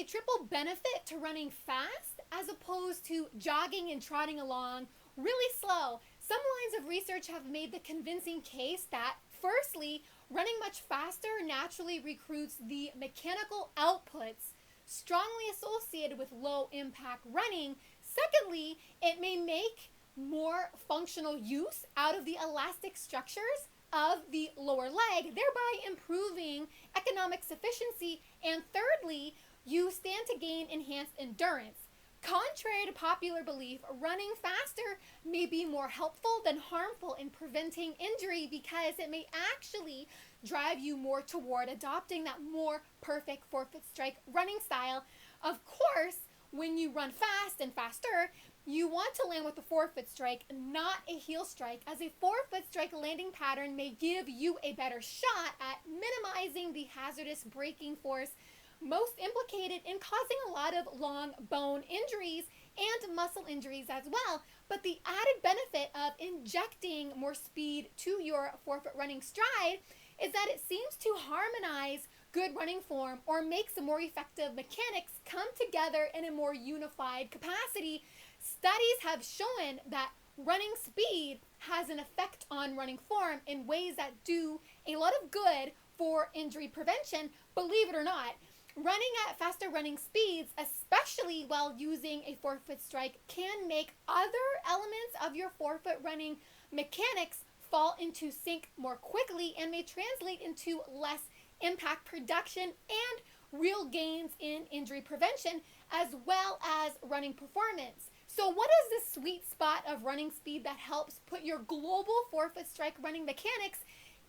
triple benefit to running fast as opposed to jogging and trotting along really slow. Some lines of research have made the convincing case that, firstly, running much faster naturally recruits the mechanical outputs strongly associated with low impact running. Secondly, it may make more functional use out of the elastic structures of the lower leg, thereby improving economic sufficiency. And thirdly, you stand to gain enhanced endurance. Contrary to popular belief, running faster may be more helpful than harmful in preventing injury because it may actually drive you more toward adopting that more perfect forefoot strike running style. Of course, when you run fast and faster, you want to land with a forefoot strike, not a heel strike, as a forefoot strike landing pattern may give you a better shot at minimizing the hazardous braking force most implicated in causing a lot of long bone injuries and muscle injuries as well. But the added benefit of injecting more speed to your forefoot running stride is that it seems to harmonize good running form or make some more effective mechanics come together in a more unified capacity. Studies have shown that running speed has an effect on running form in ways that do a lot of good for injury prevention, believe it or not. Running at faster running speeds, especially while using a forefoot strike, can make other elements of your forefoot running mechanics fall into sync more quickly and may translate into less impact production and real gains in injury prevention as well as running performance. So what is the sweet spot of running speed that helps put your global forefoot strike running mechanics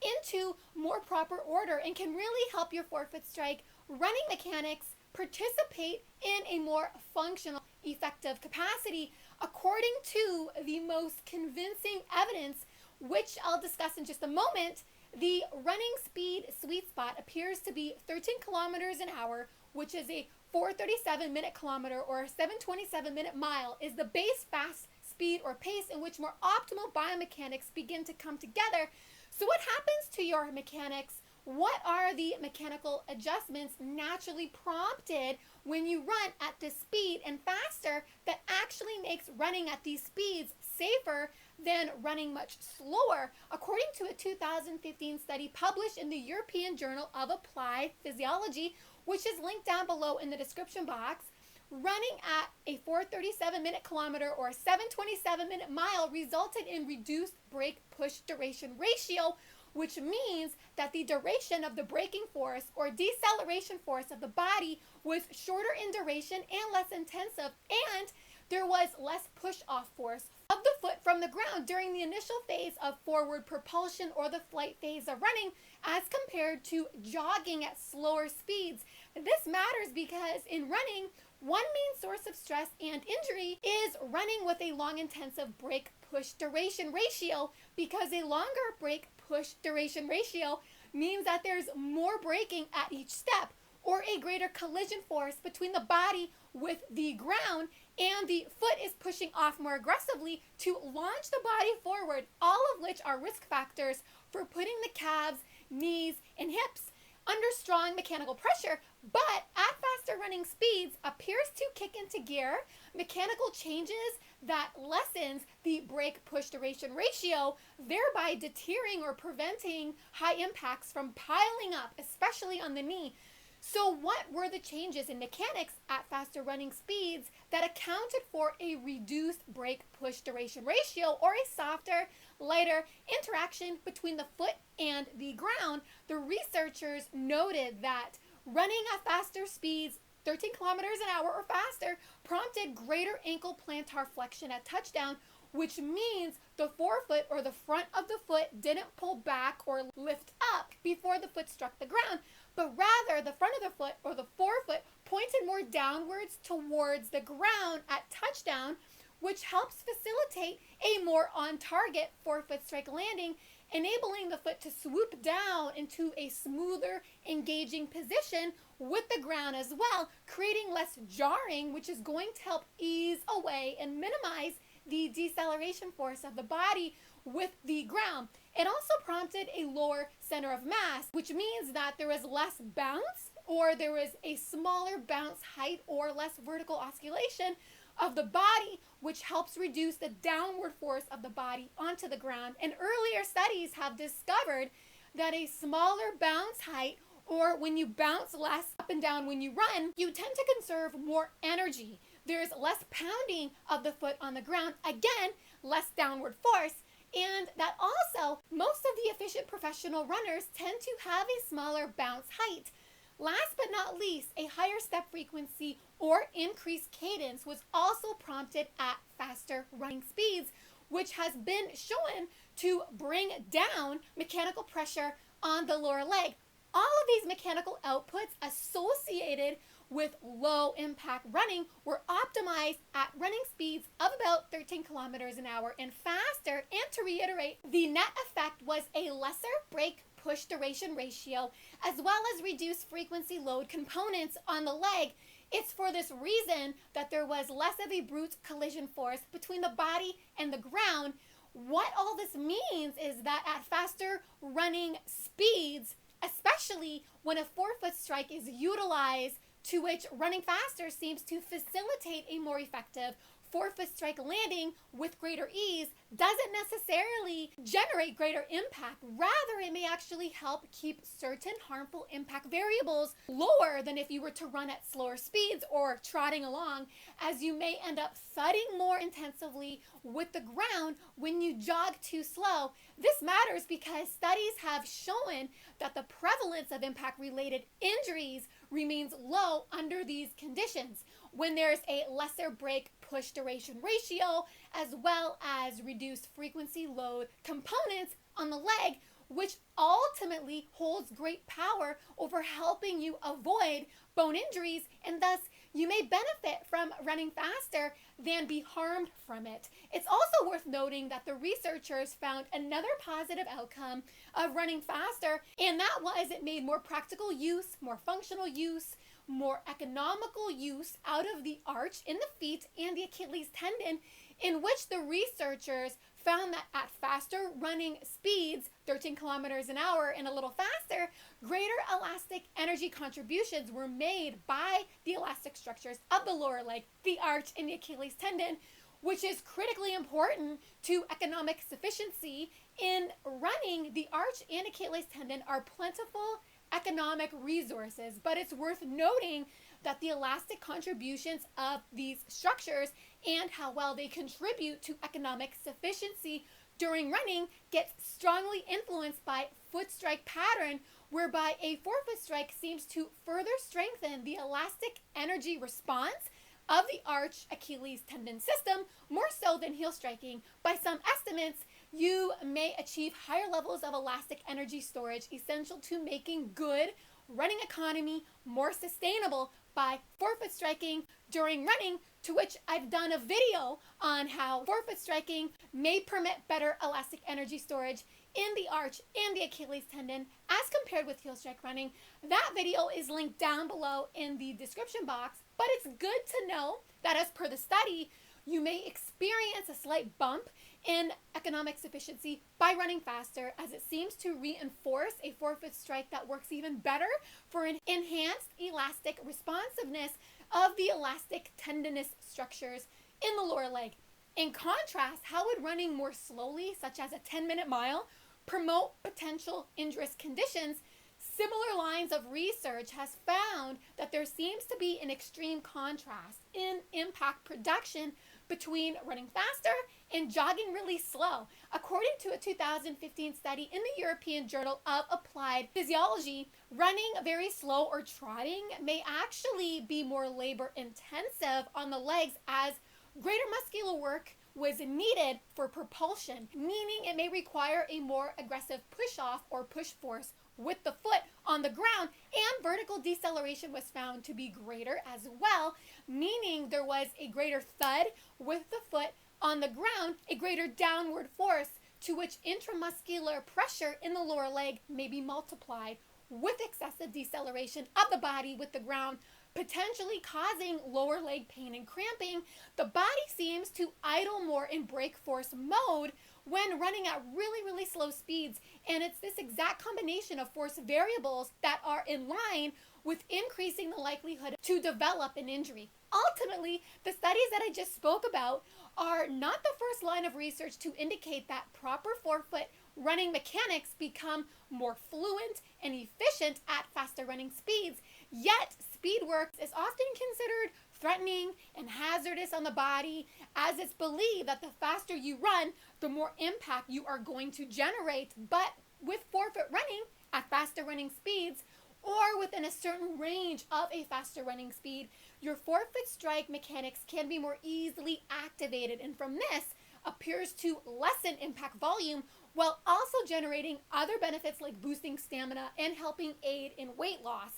into more proper order and can really help your forefoot strike running mechanics participate in a more functional, effective capacity? According to the most convincing evidence, which I'll discuss in just a moment, the running speed sweet spot appears to be 13 kilometers an hour, which is a 4:37 minute kilometer or a 7:27 minute mile, is the base fast speed or pace in which more optimal biomechanics begin to come together. So what happens to your mechanics? What are the mechanical adjustments naturally prompted when you run at this speed and faster that actually makes running at these speeds safer than running much slower? According to a 2015 study published in the European Journal of Applied Physiology, which is linked down below in the description box, running at a 4:37 minute kilometer or 7:27 minute mile resulted in reduced brake push duration ratio, which means that the duration of the braking force or deceleration force of the body was shorter in duration and less intensive, and there was less push-off force of the foot from the ground during the initial phase of forward propulsion or the flight phase of running as compared to jogging at slower speeds. This matters because in running, one main source of stress and injury is running with a long intensive brake push duration ratio, because a longer brake push duration ratio means that there's more braking at each step or a greater collision force between the body with the ground, and the foot is pushing off more aggressively to launch the body forward, all of which are risk factors for putting the calves, knees, and hips under strong mechanical pressure. But at faster running speeds appears to kick into gear mechanical changes that lessens the brake push duration ratio, thereby deterring or preventing high impacts from piling up, especially on the knee. So what were the changes in mechanics at faster running speeds that accounted for a reduced brake push duration ratio or a softer, lighter interaction between the foot and the ground? The researchers noted that running at faster speeds, 13 kilometers an hour or faster, prompted greater ankle plantar flexion at touchdown, which means the forefoot or the front of the foot didn't pull back or lift up before the foot struck the ground, but rather the front of the foot or the forefoot pointed more downwards towards the ground at touchdown, which helps facilitate a more on-target forefoot strike landing, enabling the foot to swoop down into a smoother, engaging position with the ground as well, creating less jarring, which is going to help ease away and minimize the deceleration force of the body with the ground. It also prompted a lower center of mass, which means that there is less bounce or there was a smaller bounce height or less vertical oscillation of the body, which helps reduce the downward force of the body onto the ground. And earlier studies have discovered that a smaller bounce height, or when you bounce less up and down when you run, you tend to conserve more energy. There's less pounding of the foot on the ground, again, less downward force, and that also most of the efficient professional runners tend to have a smaller bounce height. Last but not least, a higher step frequency or increased cadence was also prompted at faster running speeds, which has been shown to bring down mechanical pressure on the lower leg. All of these mechanical outputs associated with low impact running were optimized at running speeds of about 13 kilometers an hour and faster. And to reiterate, the net effect was a lesser brake push duration ratio, as well as reduced frequency load components on the leg. It's for this reason that there was less of a brute collision force between the body and the ground. What all this means is that at faster running speeds, especially when a forefoot strike is utilized, to which running faster seems to facilitate a more effective forefoot strike landing with greater ease, doesn't necessarily generate greater impact. Rather, it may actually help keep certain harmful impact variables lower than if you were to run at slower speeds or trotting along, as you may end up thudding more intensively with the ground when you jog too slow. This matters because studies have shown that the prevalence of impact-related injuries remains low under these conditions when there's a lesser brake push duration ratio, as well as reduced frequency load components on the leg, which ultimately holds great power over helping you avoid bone injuries, and thus you may benefit from running faster than be harmed from it. It's also worth noting that the researchers found another positive outcome of running faster, and that was it made more practical use, more functional use, more economical use out of the arch in the feet and the Achilles tendon, in which the researchers found that at faster running speeds, 13 kilometers an hour and a little faster, greater elastic energy contributions were made by the elastic structures of the lower leg, the arch, and the Achilles tendon, which is critically important to economic sufficiency. In running, the arch and Achilles tendon are plentiful economic resources, but it's worth noting that the elastic contributions of these structures and how well they contribute to economic sufficiency during running gets strongly influenced by foot strike pattern, whereby a forefoot strike seems to further strengthen the elastic energy response of the arch Achilles tendon system more so than heel striking. By some estimates, you may achieve higher levels of elastic energy storage essential to making good running economy more sustainable by forefoot striking during running, to which I've done a video on how forefoot striking may permit better elastic energy storage in the arch and the Achilles tendon as compared with heel strike running. That video is linked down below in the description box, but it's good to know that as per the study, you may experience a slight bump in economic sufficiency by running faster, as it seems to reinforce a forefoot strike that works even better for an enhanced elastic responsiveness of the elastic tendinous structures in the lower leg. In contrast, how would running more slowly, such as a 10-minute mile, promote potential injurious conditions? Similar lines of research has found that there seems to be an extreme contrast in impact production between running faster and jogging really slow. According to a 2015 study in the European Journal of Applied Physiology, running very slow or trotting may actually be more labor intensive on the legs, as greater muscular work was needed for propulsion, meaning it may require a more aggressive push off or push force with the foot on the ground, and vertical deceleration was found to be greater as well, meaning there was a greater thud with the foot on the ground, a greater downward force, to which intramuscular pressure in the lower leg may be multiplied with excessive deceleration of the body with the ground, potentially causing lower leg pain and cramping. The body seems to idle more in brake force mode when running at really slow speeds, and it's this exact combination of force variables that are in line with increasing the likelihood to develop an injury. Ultimately, the studies that I just spoke about are not the first line of research to indicate that proper forefoot running mechanics become more fluent and efficient at faster running speeds. Yet, speed work is often considered threatening and hazardous on the body, as it's believed that the faster you run, the more impact you are going to generate. But with forefoot running at faster running speeds, or within a certain range of a faster running speed, your forefoot strike mechanics can be more easily activated, and from this appears to lessen impact volume while also generating other benefits like boosting stamina and helping aid in weight loss.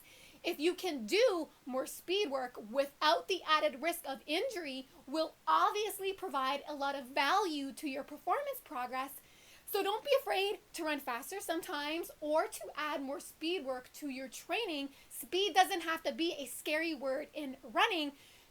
If you can do more speed work without the added risk of injury, will obviously provide a lot of value to your performance progress. So don't be afraid to run faster sometimes or to add more speed work to your training. Speed doesn't have to be a scary word in running.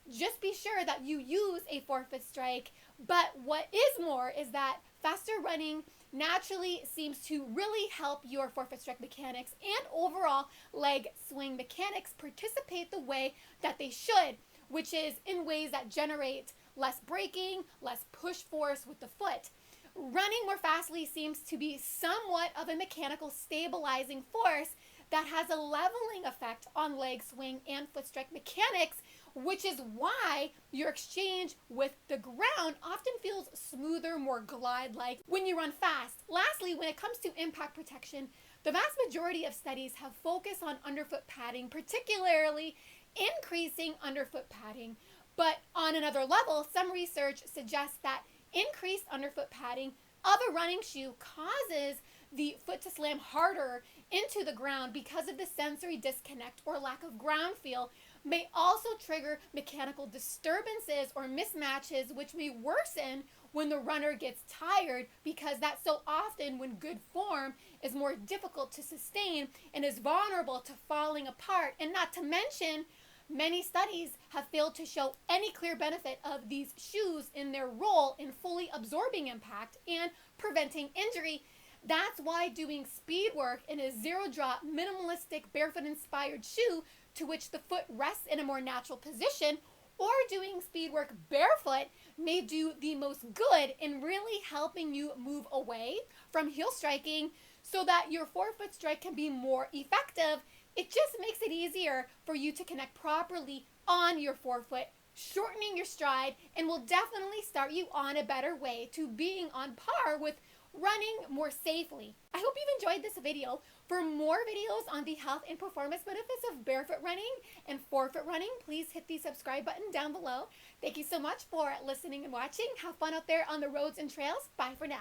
Just be sure that you use a forefoot strike. But what is more is that faster running naturally seems to really help your forefoot strike mechanics and overall leg swing mechanics participate the way that they should, which is in ways that generate less braking, less push force with the foot. Running more fastly seems to be somewhat of a mechanical stabilizing force that has a leveling effect on leg swing and foot strike mechanics, which is why your exchange with the ground often feels smoother, more glide-like when you run fast. Lastly, when it comes to impact protection, the vast majority of studies have focused on underfoot padding, particularly increasing underfoot padding. But on another level, some research suggests that increased underfoot padding of a running shoe causes the foot to slam harder into the ground because of the sensory disconnect or lack of ground feel, may also trigger mechanical disturbances or mismatches, which may worsen when the runner gets tired, because that's so often when good form is more difficult to sustain and is vulnerable to falling apart. And not to mention, many studies have failed to show any clear benefit of these shoes in their role in fully absorbing impact and preventing injury. That's why doing speed work in a zero-drop, minimalistic, barefoot-inspired shoe to which the foot rests in a more natural position, or doing speed work barefoot may do the most good in really helping you move away from heel striking so that your forefoot strike can be more effective. It just makes it easier for you to connect properly on your forefoot, shortening your stride, and will definitely start you on a better way to being on par with running more safely. I hope you've enjoyed this video. For more videos on the health and performance benefits of barefoot running and forefoot running, please hit the subscribe button down below. Thank you so much for listening and watching. Have fun out there on the roads and trails. Bye for now.